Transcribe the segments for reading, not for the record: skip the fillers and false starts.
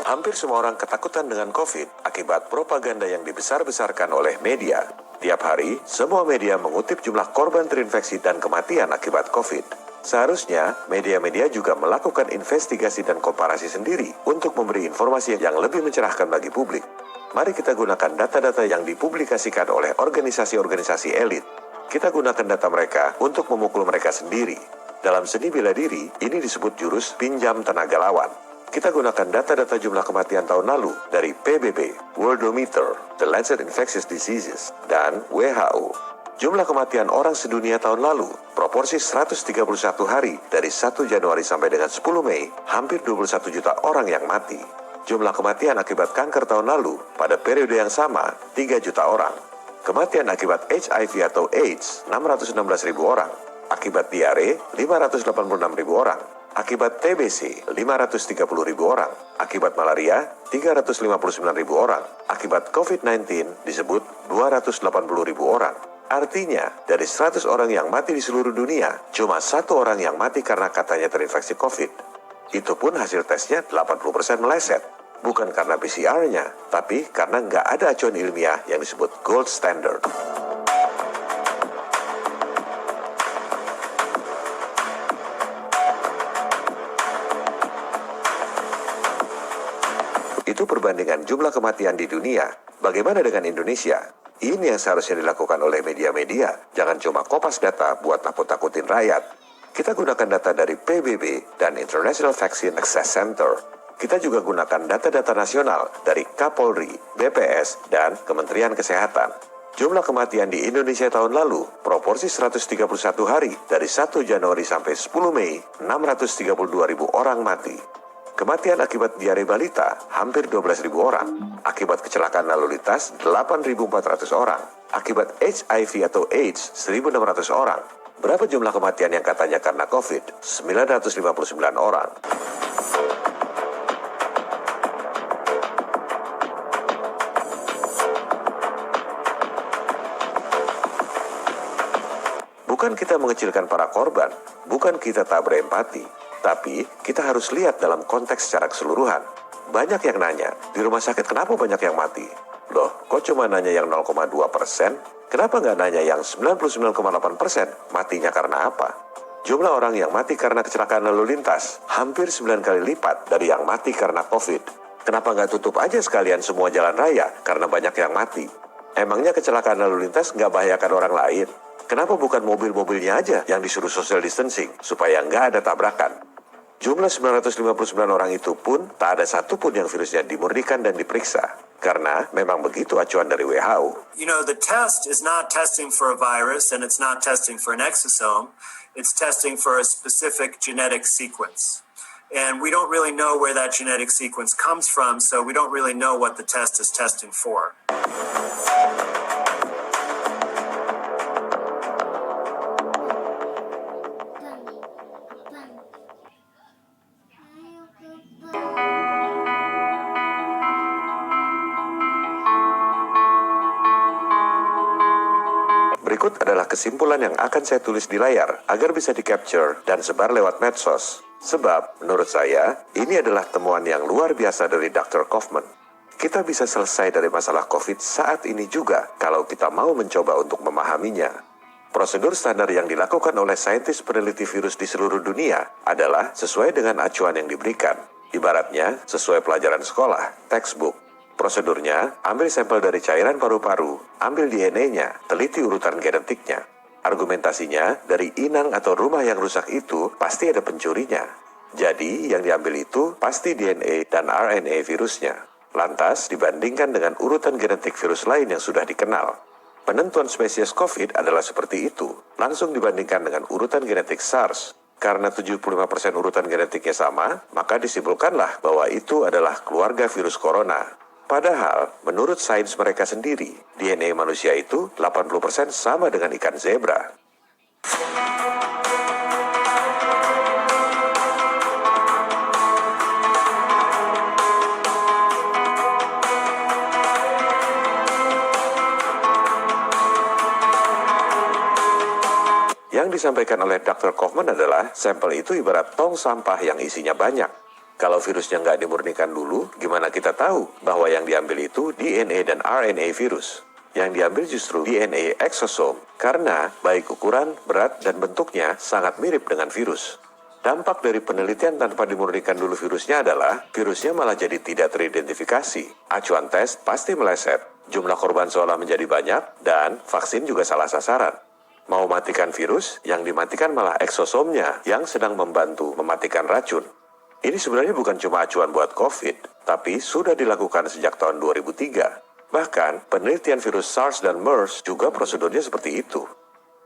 Hampir semua orang ketakutan dengan COVID akibat propaganda yang dibesar-besarkan oleh media. Tiap hari, semua media mengutip jumlah korban terinfeksi dan kematian akibat COVID. Seharusnya, media-media juga melakukan investigasi dan komparasi sendiri untuk memberi informasi yang lebih mencerahkan bagi publik. Mari kita gunakan data-data yang dipublikasikan oleh organisasi-organisasi elit. Kita gunakan data mereka untuk memukul mereka sendiri. Dalam seni bela diri, ini disebut jurus pinjam tenaga lawan. Kita gunakan data-data jumlah kematian tahun lalu dari PBB, Worldometer, The Lancet Infectious Diseases, dan WHO. Jumlah kematian orang sedunia tahun lalu, proporsi 131 hari dari 1 Januari sampai dengan 10 Mei, hampir 21 juta orang yang mati. Jumlah kematian akibat kanker tahun lalu, pada periode yang sama, 3 juta orang. Kematian akibat HIV atau AIDS, 616.000 orang. Akibat diare, 586.000 orang. Akibat TBC, 530.000 orang. Akibat malaria, 359.000 orang. Akibat COVID-19 disebut 280.000 orang. Artinya, dari 100 orang yang mati di seluruh dunia, cuma 1 orang yang mati karena katanya terinfeksi COVID. Itu pun hasil tesnya 80% meleset. Bukan karena PCR-nya, tapi karena nggak ada acuan ilmiah yang disebut gold standard. Itu perbandingan jumlah kematian di dunia. Bagaimana dengan Indonesia? Ini yang seharusnya dilakukan oleh media-media. Jangan cuma kopas data buat nakut-nakutin rakyat. Kita gunakan data dari PBB dan International Vaccine Access Center. Kita juga gunakan data-data nasional dari Kapolri, BPS, dan Kementerian Kesehatan. Jumlah kematian di Indonesia tahun lalu, proporsi 131 hari dari 1 Januari sampai 10 Mei, 632.000 orang mati. Kematian akibat diare balita hampir 12.000 orang. Akibat kecelakaan lalu lintas 8.400 orang. Akibat HIV atau AIDS 1.600 orang. Berapa jumlah kematian yang katanya karena COVID? 959 orang. Bukan kita mengecilkan para korban, bukan kita tak berempati. Tapi, kita harus lihat dalam konteks secara keseluruhan. Banyak yang nanya, di rumah sakit kenapa banyak yang mati? Loh, kok cuma nanya yang 0,2%? Kenapa nggak nanya yang 99,8%? Matinya karena apa? Jumlah orang yang mati karena kecelakaan lalu lintas, hampir 9 kali lipat dari yang mati karena COVID. Kenapa nggak tutup aja sekalian semua jalan raya karena banyak yang mati? Emangnya kecelakaan lalu lintas nggak bahayakan orang lain? Kenapa bukan mobil-mobilnya aja yang disuruh social distancing supaya nggak ada tabrakan? Jumlah 959 orang itu pun tak ada satupun yang virusnya dimurnikan dan diperiksa. Karena memang begitu acuan dari WHO. You know, the test is not testing for a virus and it's not testing for an exosome. It's testing for a specific genetic sequence. And we don't really know where that genetic sequence comes from, so we don't really know what the test is testing for. Berikut adalah kesimpulan yang akan saya tulis di layar agar bisa di-capture dan sebar lewat medsos. Sebab, menurut saya, ini adalah temuan yang luar biasa dari Dr. Kaufman. Kita bisa selesai dari masalah COVID saat ini juga kalau kita mau mencoba untuk memahaminya. Prosedur standar yang dilakukan oleh saintis peneliti virus di seluruh dunia adalah sesuai dengan acuan yang diberikan. Ibaratnya, sesuai pelajaran sekolah, textbook. Prosedurnya, ambil sampel dari cairan paru-paru, ambil DNA-nya, teliti urutan genetiknya. Argumentasinya, dari inang atau rumah yang rusak itu pasti ada pencurinya. Jadi, yang diambil itu pasti DNA dan RNA virusnya. Lantas, dibandingkan dengan urutan genetik virus lain yang sudah dikenal. Penentuan spesies COVID adalah seperti itu, langsung dibandingkan dengan urutan genetik SARS. Karena 75% urutan genetiknya sama, maka disimpulkanlah bahwa itu adalah keluarga virus corona. Padahal, menurut sains mereka sendiri, DNA manusia itu 80% sama dengan ikan zebra. Yang disampaikan oleh Dr. Kaufman adalah sampel itu ibarat tong sampah yang isinya banyak. Kalau virusnya nggak dimurnikan dulu, gimana kita tahu bahwa yang diambil itu DNA dan RNA virus? Yang diambil justru DNA eksosom, karena baik ukuran, berat, dan bentuknya sangat mirip dengan virus. Dampak dari penelitian tanpa dimurnikan dulu virusnya adalah virusnya malah jadi tidak teridentifikasi. Acuan tes pasti meleset, jumlah korban seolah menjadi banyak, dan vaksin juga salah sasaran. Mau matikan virus, yang dimatikan malah eksosomnya yang sedang membantu mematikan racun. Ini sebenarnya bukan cuma acuan buat COVID, tapi sudah dilakukan sejak tahun 2003. Bahkan, penelitian virus SARS dan MERS juga prosedurnya seperti itu.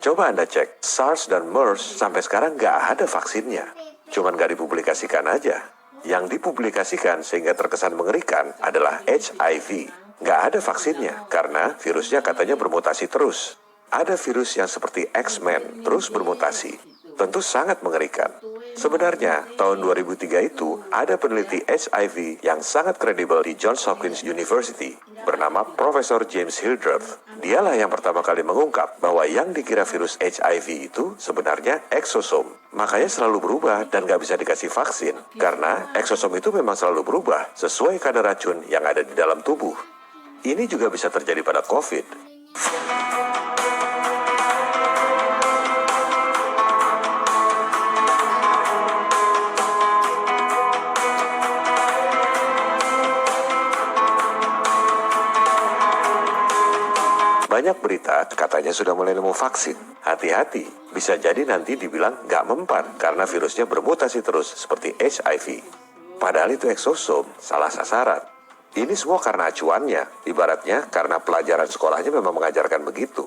Coba Anda cek, SARS dan MERS sampai sekarang nggak ada vaksinnya. Cuman nggak dipublikasikan aja. Yang dipublikasikan sehingga terkesan mengerikan adalah HIV. Nggak ada vaksinnya, karena virusnya katanya bermutasi terus. Ada virus yang seperti X-Men terus bermutasi. Tentu sangat mengerikan. Sebenarnya, tahun 2003 itu ada peneliti HIV yang sangat kredibel di Johns Hopkins University bernama Profesor James Hildreth. Dialah yang pertama kali mengungkap bahwa yang dikira virus HIV itu sebenarnya eksosom. Makanya selalu berubah dan gak bisa dikasih vaksin. Karena eksosom itu memang selalu berubah sesuai kadar racun yang ada di dalam tubuh. Ini juga bisa terjadi pada COVID. Banyak berita katanya sudah mulai nemu vaksin. Hati-hati, bisa jadi nanti dibilang nggak mempan karena virusnya bermutasi terus seperti HIV. Padahal itu eksosom, salah sasaran. Ini semua karena acuannya, ibaratnya karena pelajaran sekolahnya memang mengajarkan begitu.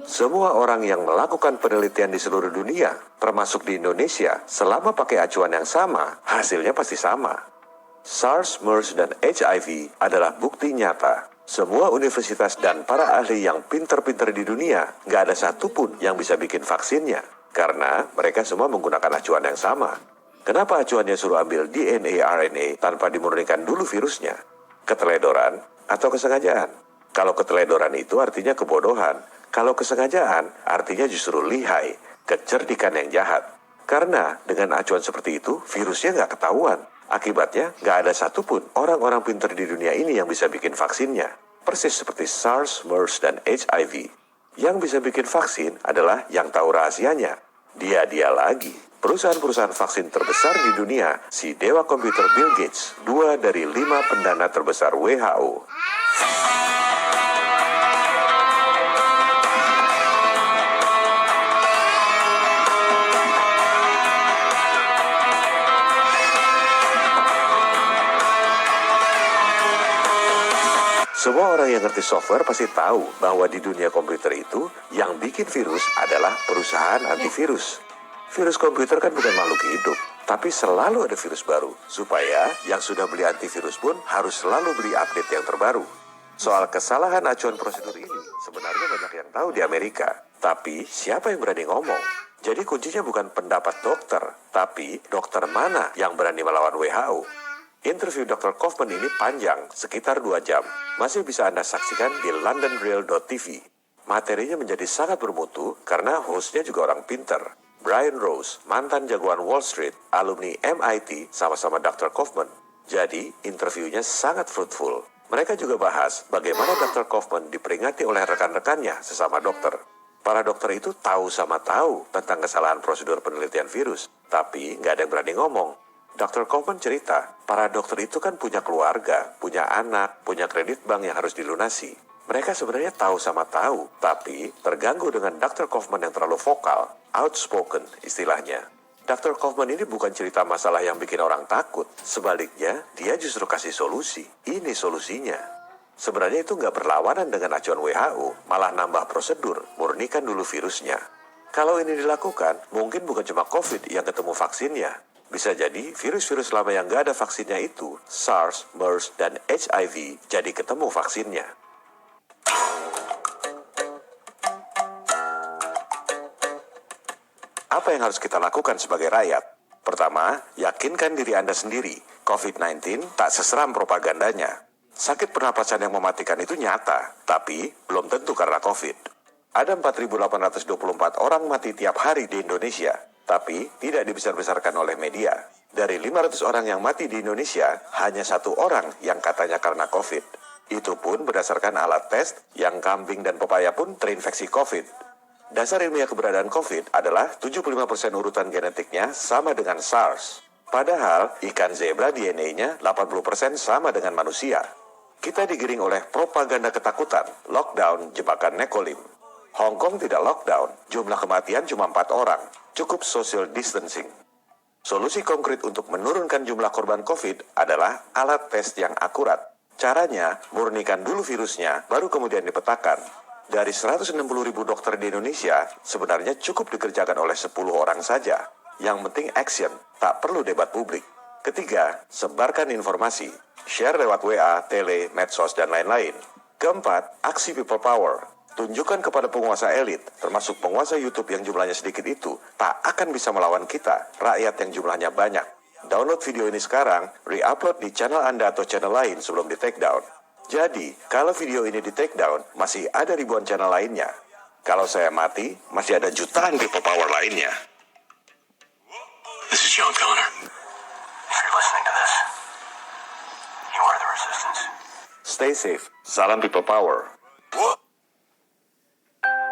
Semua orang yang melakukan penelitian di seluruh dunia, termasuk di Indonesia, selama pakai acuan yang sama, hasilnya pasti sama. SARS, MERS, dan HIV adalah bukti nyata. Semua universitas dan para ahli yang pinter-pinter di dunia, nggak ada satupun yang bisa bikin vaksinnya. Karena mereka semua menggunakan acuan yang sama. Kenapa acuannya suruh ambil DNA RNA tanpa dimurnikan dulu virusnya? Keteledoran atau kesengajaan? Kalau keteledoran itu artinya kebodohan. Kalau kesengajaan artinya justru lihai, kecerdikan yang jahat. Karena dengan acuan seperti itu, virusnya nggak ketahuan. Akibatnya, nggak ada satupun orang-orang pintar di dunia ini yang bisa bikin vaksinnya. Persis seperti SARS, MERS, dan HIV. Yang bisa bikin vaksin adalah yang tahu rahasianya. Dia lagi. Perusahaan-perusahaan vaksin terbesar di dunia, si dewa komputer Bill Gates, 2 dari 5 pendana terbesar WHO. Semua orang yang ngerti software pasti tahu bahwa di dunia komputer itu yang bikin virus adalah perusahaan antivirus. Virus komputer kan bukan makhluk hidup, tapi selalu ada virus baru. Supaya yang sudah beli antivirus pun harus selalu beli update yang terbaru. Soal kesalahan acuan prosedur ini sebenarnya banyak yang tahu di Amerika. Tapi siapa yang berani ngomong? Jadi kuncinya bukan pendapat dokter, tapi dokter mana yang berani melawan WHO. Interview Dr. Kaufman ini panjang, sekitar 2 jam. Masih bisa Anda saksikan di londonreal.tv. Materinya menjadi sangat bermutu karena hostnya juga orang pinter. Brian Rose, mantan jagoan Wall Street, alumni MIT, sama-sama Dr. Kaufman. Jadi, interviewnya sangat fruitful. Mereka juga bahas bagaimana Dr. Kaufman diperingati oleh rekan-rekannya sesama dokter. Para dokter itu tahu sama tahu tentang kesalahan prosedur penelitian virus, tapi nggak ada yang berani ngomong. Dr. Kaufman cerita, para dokter itu kan punya keluarga, punya anak, punya kredit bank yang harus dilunasi. Mereka sebenarnya tahu sama tahu, tapi terganggu dengan Dr. Kaufman yang terlalu vokal, outspoken istilahnya. Dr. Kaufman ini bukan cerita masalah yang bikin orang takut. Sebaliknya, dia justru kasih solusi. Ini solusinya. Sebenarnya itu nggak berlawanan dengan acuan WHO, malah nambah prosedur, murnikan dulu virusnya. Kalau ini dilakukan, mungkin bukan cuma COVID yang ketemu vaksinnya. Bisa jadi virus-virus lama yang nggak ada vaksinnya itu, SARS, MERS, dan HIV, jadi ketemu vaksinnya. Apa yang harus kita lakukan sebagai rakyat? Pertama, yakinkan diri Anda sendiri, COVID-19 tak seseram propagandanya. Sakit pernapasan yang mematikan itu nyata, tapi belum tentu karena COVID. Ada 4.824 orang mati tiap hari di Indonesia, tapi tidak dibesar-besarkan oleh media. Dari 500 orang yang mati di Indonesia, hanya 1 orang yang katanya karena COVID. Itu pun berdasarkan alat tes yang kambing dan pepaya pun terinfeksi COVID. Dasar ilmiah keberadaan COVID adalah 75% urutan genetiknya sama dengan SARS. Padahal ikan zebra DNA-nya 80% sama dengan manusia. Kita digiring oleh propaganda ketakutan, lockdown, jebakan Nekolim. Hong Kong tidak lockdown, jumlah kematian cuma 4 orang, cukup social distancing. Solusi konkret untuk menurunkan jumlah korban COVID adalah alat tes yang akurat. Caranya, murnikan dulu virusnya, baru kemudian dipetakan. Dari 160.000 dokter di Indonesia, sebenarnya cukup dikerjakan oleh 10 orang saja. Yang penting action, tak perlu debat publik. Ketiga, sebarkan informasi. Share lewat WA, tele, medsos, dan lain-lain. Keempat, aksi people power. Tunjukkan kepada penguasa elit, termasuk penguasa YouTube yang jumlahnya sedikit itu, tak akan bisa melawan kita, rakyat yang jumlahnya banyak. Download video ini sekarang, re-upload di channel Anda atau channel lain sebelum di take down. Jadi, kalau video ini di take down, masih ada ribuan channel lainnya. Kalau saya mati, masih ada jutaan people power lainnya. This is John Connor. If you're listening to this, you are the resistance. Stay safe. Salam people power.